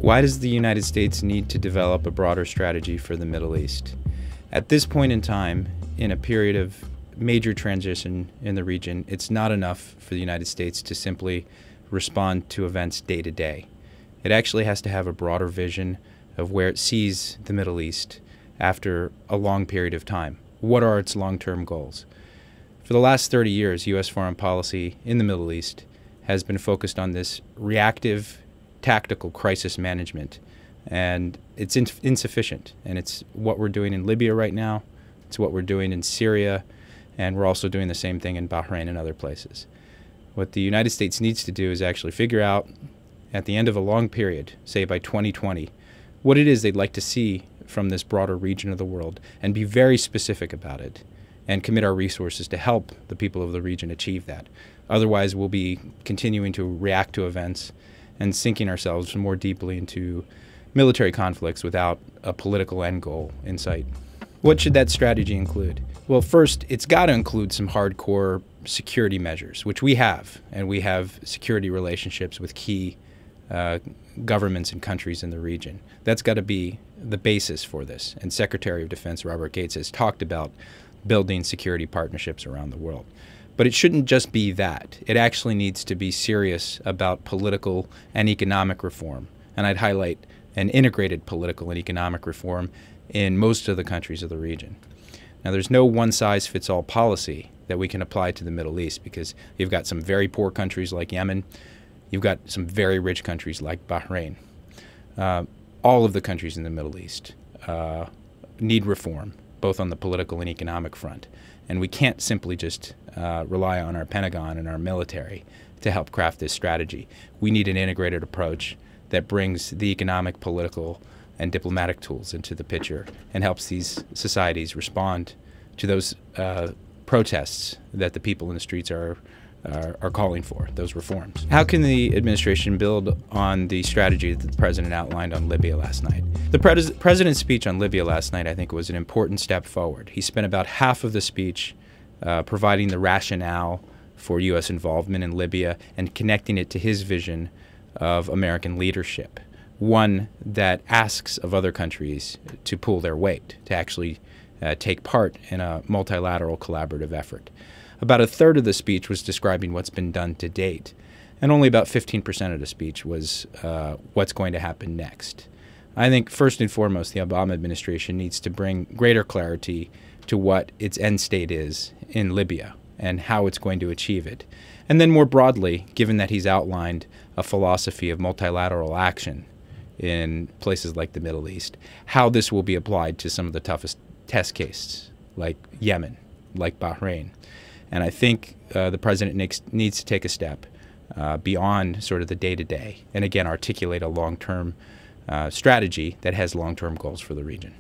Why does the United States need to develop a broader strategy for the Middle East? At this point in time, in a period of major transition in the region, it's not enough for the United States to simply respond to events day to day. It actually has to have a broader vision of where it sees the Middle East after a long period of time. What are its long-term goals? For the last 30 years, U.S. foreign policy in the Middle East has been focused on this reactive, tactical crisis management, and it's insufficient. And it's what we're doing in Libya right now, it's what we're doing in Syria, and we're also doing the same thing in Bahrain and other places. What the United States needs to do is actually figure out, at the end of a long period, say by 2020, what it is they'd like to see from this broader region of the world, and be very specific about it, and commit our resources to help the people of the region achieve that. Otherwise, we'll be continuing to react to events and sinking ourselves more deeply into military conflicts without a political end goal in sight. What should that strategy include? Well, first, it's got to include some hardcore security measures, which we have, and we have security relationships with key governments and countries in the region. That's got to be the basis for this, and Secretary of Defense Robert Gates has talked about building security partnerships around the world. But it shouldn't just be that. It actually needs to be serious about political and economic reform. And I'd highlight an integrated political and economic reform in most of the countries of the region. Now, there's no one-size-fits-all policy that we can apply to the Middle East, because you've got some very poor countries like Yemen. You've got some very rich countries like Bahrain. All of the countries in the Middle East need reform, both on the political and economic front. And we can't simply just rely on our Pentagon and our military to help craft this strategy. We need an integrated approach that brings the economic, political, and diplomatic tools into the picture and helps these societies respond to those protests that the people in the streets are calling for, those reforms. How can the administration build on the strategy that the president outlined on Libya last night? The president's speech on Libya last night, I think, was an important step forward. He spent about half of the speech providing the rationale for U.S. involvement in Libya and connecting it to his vision of American leadership, one that asks of other countries to pull their weight, to actually take part in a multilateral collaborative effort. About a third of the speech was describing what's been done to date, and only about 15% of the speech was what's going to happen next. I think first and foremost, the Obama administration needs to bring greater clarity to what its end state is in Libya and how it's going to achieve it. And then more broadly, given that he's outlined a philosophy of multilateral action in places like the Middle East, how this will be applied to some of the toughest test cases, like Yemen, like Bahrain. And I think the president needs to take a step beyond sort of the day-to-day and, again, articulate a long-term strategy that has long-term goals for the region.